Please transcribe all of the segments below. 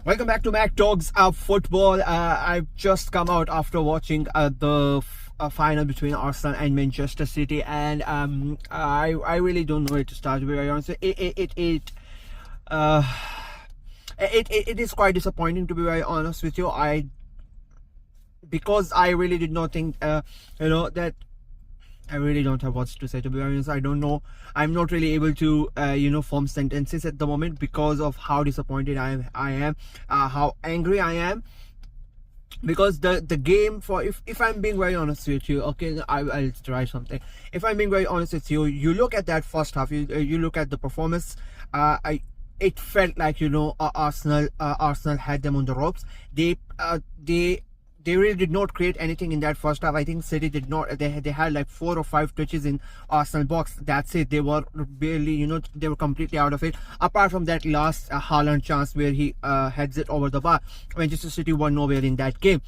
Welcome back to Mac Talks Football. I've just come out after watching the final between Arsenal and Manchester City, and I really don't know where to start. To be very honest, uh, it is quite disappointing, to be very honest with you. Because I really did not think that. I really don't have what to say, to be honest. I don't know. I'm not really able to, form sentences at the moment because of how disappointed I am, how angry I am. Because the game, for if I'm being very honest with you, okay, I'll try something. If I'm being very honest with you, you look at that first half, you look at the performance. It felt like Arsenal had them on the ropes. They really did not create anything in that first half. I think City did not. They had like 4 or 5 touches in Arsenal box. That's it. They were barely, they were completely out of it. Apart from that last Haaland chance where he heads it over the bar. Manchester City were nowhere in that game.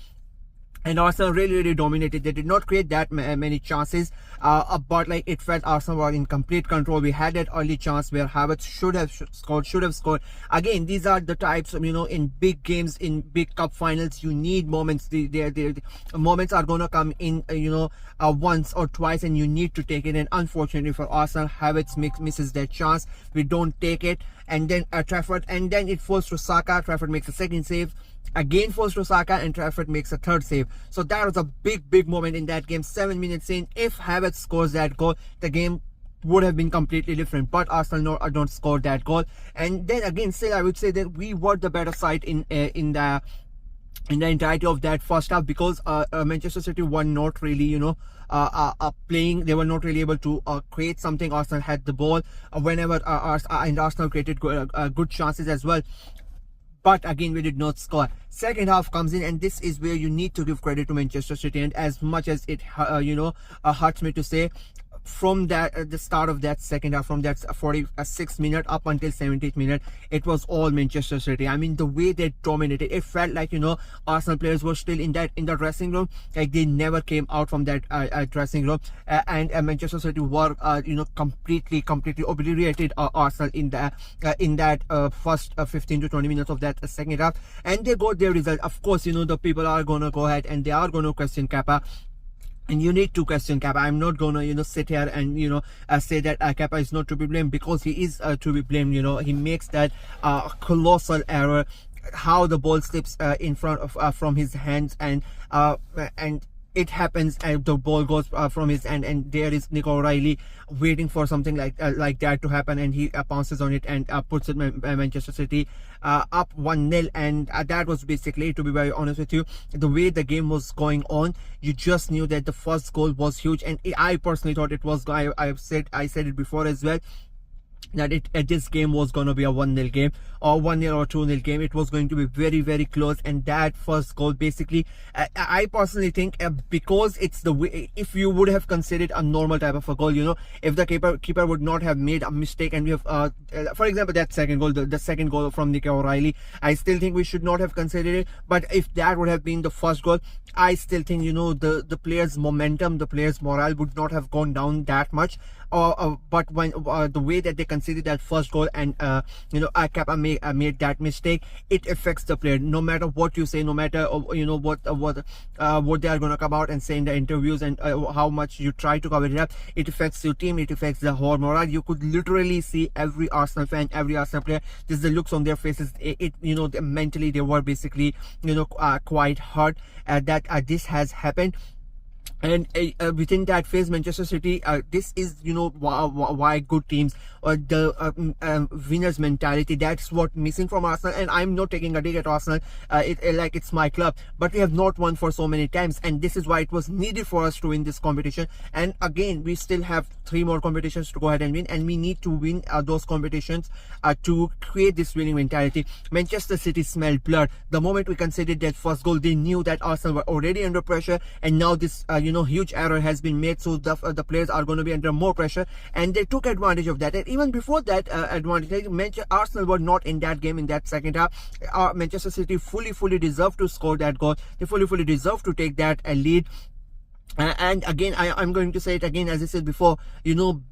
And Arsenal really dominated. They did not create that many chances, but like it felt Arsenal were in complete control. We had that early chance where Havertz should have scored. Again, these are the types of, in big games, in big cup finals, you need moments. The moments are gonna come in, once or twice, and you need to take it. And unfortunately for Arsenal, Havertz misses that chance. We don't take it, and then Trafford, and then it falls to Saka. Trafford makes a second save. Again falls to Saka, and Trafford makes a third save. So that was a big moment in that game. 7 minutes in, if Havertz scores that goal, the game would have been completely different. But Arsenal don't score that goal, and then again, still I would say that we were the better side in the entirety of that first half, because Manchester City were not really playing. They were not really able to create something. Arsenal had the ball whenever and Arsenal created good chances as well. But again, we did not score. Second half comes in, and this is where you need to give credit to Manchester City. And as much as it hurts me to say, from the start of that second half, from that 46th minute up until 70th minute, it was all Manchester City. I mean, the way they dominated, it felt like Arsenal players were still in the dressing room, like they never came out from that dressing room, and Manchester City were completely obliterated Arsenal in that first 15 to 20 minutes of that second half, and they got their result. Of course, the people are gonna go ahead and they are gonna question Kappa. And you need to question Kappa. I'm not gonna sit here and say that Kappa is not to be blamed, because he is to be blamed. He makes that colossal error, how the ball slips in front of from his hands, and it happens, and the ball goes from his hand, and there is Nico O'Reilly waiting for something like that to happen, and he pounces on it and puts it Manchester City up 1-0. And that was basically, to be very honest with you, the way the game was going on, you just knew that the first goal was huge. And I personally thought it was, I said it before as well, that this game was going to be a 1-0 game, or 1-0 or 2-0 game. It was going to be very close. And that first goal, basically, I personally think, because it's the way, if you would have considered a normal type of a goal, if the keeper would not have made a mistake, and we have for example, that second goal, the second goal from Nico O'Reilly, I still think we should not have considered it. But if that would have been the first goal, I still think the players' momentum, the players' morale would not have gone down that much. But when the way that they considered that first goal, and Kappa made that mistake, it affects the player. No matter what you say, no matter what they are gonna come out and say in the interviews, and how much you try to cover it up, it affects your team, it affects the whole morale. You could literally see every Arsenal fan, every Arsenal player, just the looks on their faces. Mentally they were basically quite hurt that this has happened. And within that phase, Manchester City, this is why good teams, or the winners mentality, that's what missing from Arsenal. And I'm not taking a dig at Arsenal, like it's my club, but we have not won for so many times, and this is why it was needed for us to win this competition. And again, we still have 3 more competitions to go ahead and win, and we need to win those competitions to create this winning mentality. Manchester City smelled blood the moment we conceded that first goal. They knew that Arsenal were already under pressure, and now this huge error has been made, so the players are going to be under more pressure, and they took advantage of that. And even before that Arsenal were not in that game in that second half. Manchester City fully deserved to score that goal. They fully deserved to take that lead. And again, I'm going to say it again, as I said before, you know,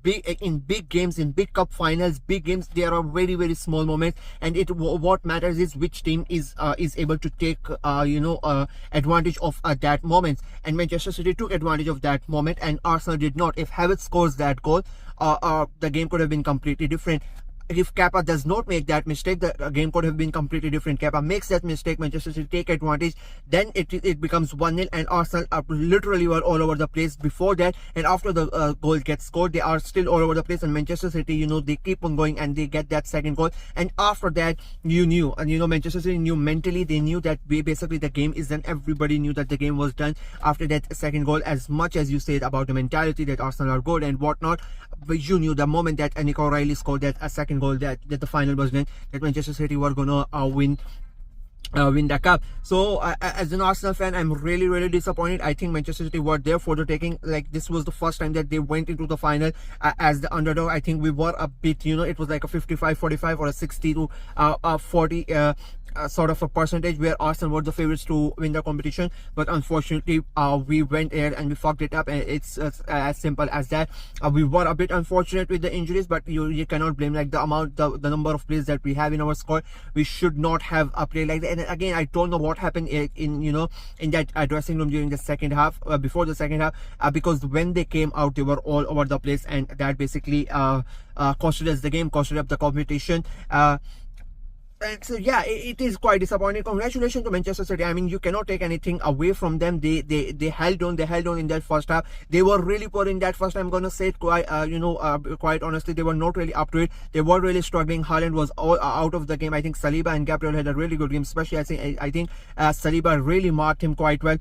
in big games, in big cup finals, big games, there are very, very small moments, and what matters is which team is able to take advantage of that moment. And Manchester City took advantage of that moment, and Arsenal did not. If Havertz scores that goal, the game could have been completely different. If Kepa does not make that mistake, the game could have been completely different. Kepa makes that mistake, Manchester City take advantage, then it becomes 1-0, and Arsenal literally were all over the place before that, and after the goal gets scored, they are still all over the place, and Manchester City, you know, they keep on going and they get that second goal, and after that, Manchester City knew mentally, they knew that basically the game is done. Everybody knew that the game was done after that second goal. As much as you said about the mentality that Arsenal are good and whatnot, but you knew the moment that Nico O'Reilly scored that second goal, that the final was done, that Manchester City were gonna win the cup. So as an Arsenal fan, I'm really, really disappointed. I think Manchester City were there for the taking. Like, this was the first time that they went into the final as the underdog. I think we were a bit, you know, it was like a 55-45 or a 60-40 sort of a percentage where Arsenal were the favorites to win the competition, but unfortunately we went there and we fucked it up, and it's as simple as that. We were a bit unfortunate with the injuries, but you cannot blame, like, the number of players that we have in our squad. We should not have a play like that. And again, I don't know what happened in that dressing room during the second half, before the second half, because when they came out, they were all over the place, and that basically costed us the game, costed up the competition. And so yeah, it is quite disappointing. Congratulations to Manchester City. I mean, you cannot take anything away from them. They held on in that first half. They were really poor in that first. I'm gonna say it quite quite honestly, they were not really up to it. They were really struggling. Haaland was all out of the game. I think Saliba and Gabriel had a really good game, especially I think Saliba really marked him quite well,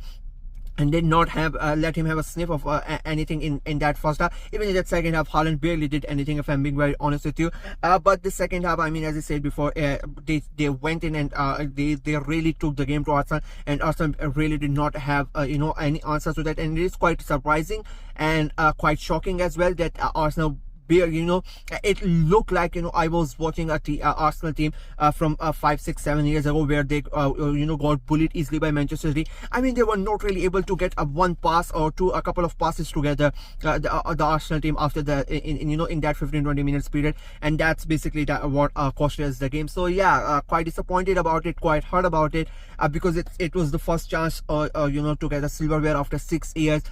and did not have let him have a sniff of anything in that first half. Even in that second half, Haaland barely did anything, if I'm being very honest with you. But the second half, I mean, as I said before, they went in and they really took the game to Arsenal, and Arsenal really did not have any answers to that. And it is quite surprising and quite shocking as well that Arsenal, it looked like, I was watching a Arsenal team from 5, 6, 7 years ago, where they got bullied easily by Manchester City. I mean, they were not really able to get a one pass or a couple of passes together, the Arsenal team, after the in that 15-20 minutes period, and that's basically what cost us the game. So yeah, quite disappointed about it, quite hurt about it, because it was the first chance to get a silverware after 6 years.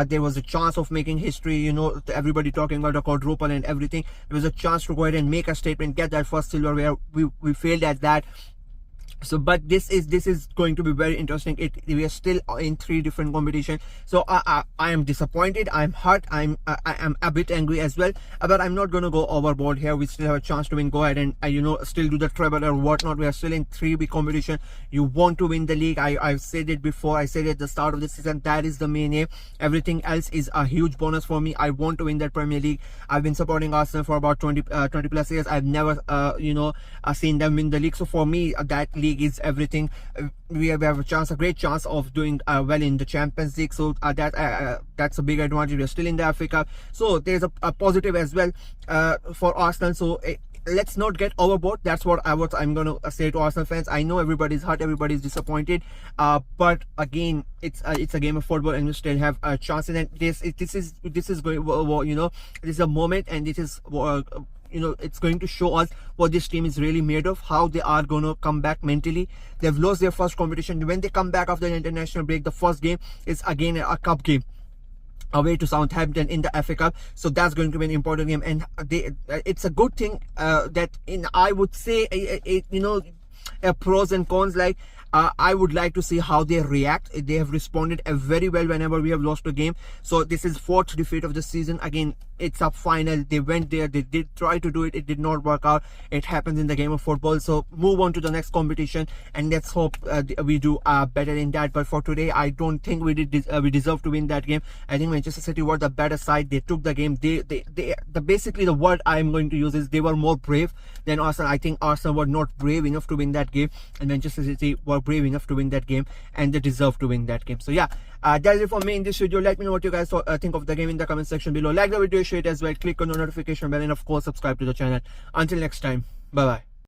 There was a chance of making history, everybody talking about the quadruple and everything. There was a chance to go ahead and make a statement, get that first silverware. We failed at that. So, but this is going to be very interesting. We are still in 3 different competitions. So I am disappointed, I'm hurt, I'm a bit angry as well, but I'm not going to go overboard here. We still have a chance to win. Go ahead and still do the treble or whatnot. We are still in 3 big competition. You want to win the league. I've said it before, I said it at the start of the season, that is the main aim. Everything else is a huge bonus for me. I want to win that Premier League. I've been supporting Arsenal for about 20 plus years. I've never seen them win the league. So for me, that league is everything. We have a great chance of doing well in the Champions League. So that's a big advantage. We're still in the FA Cup, so there's a positive as well for Arsenal. So let's not get overboard. That's what I'm gonna say to Arsenal fans. I know everybody's hurt, everybody's disappointed, but again, it's a game of football, and you still have a chance. And this is going, this is a moment, and this is it's going to show us what this team is really made of, how they are going to come back mentally. They've lost their first competition. When they come back after the international break, the first game is again a cup game away to Southampton in the FA Cup. So that's going to be an important game, and it's a good thing that I would say pros and cons. Like, I would like to see how they react. They have responded very well whenever we have lost a game. So this is 4th defeat of the season. Again, it's a final. They went there, they did try to do it, it did not work out. It happens in the game of football. So move on to the next competition, and let's hope we do better in that. But for today, I don't think we deserve to win that game. I think Manchester City were the better side. They took the game. Basically, the word I'm going to use is they were more brave than Arsenal. I think Arsenal were not brave enough to win that game, and Manchester City were brave enough to win that game, and they deserve to win that game. So yeah, that's it for me in this video. Let me know what you guys think of the game in the comment section below. Like the video, share it as well, click on the notification bell, and of course subscribe to the channel. Until next time, bye bye.